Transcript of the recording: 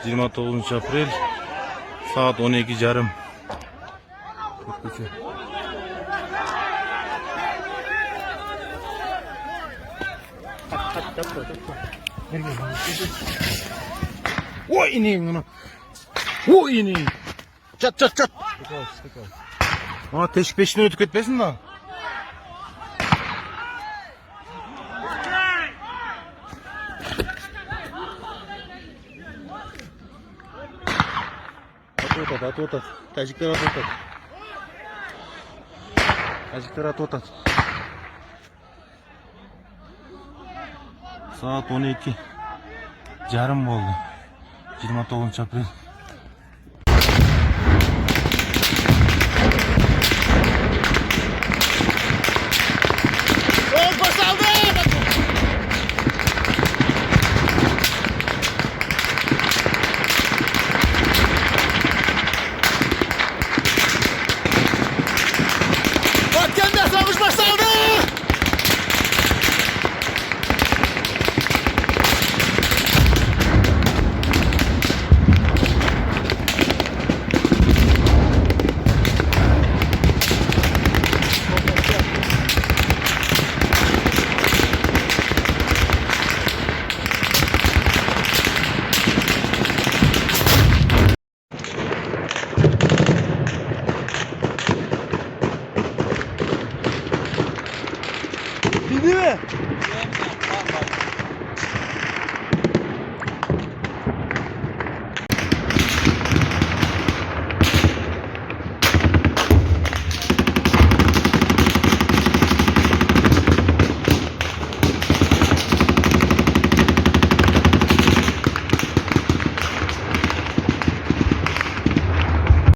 29 апрель saat 12:30. Ой, ineyim bunu. Oy ineyim. Çat çat çat. Aa, teşvik peşinden ötüp etmesin lan. At. Tacikler at. Tacikler at. Saat 12:30 oldu. 29 April.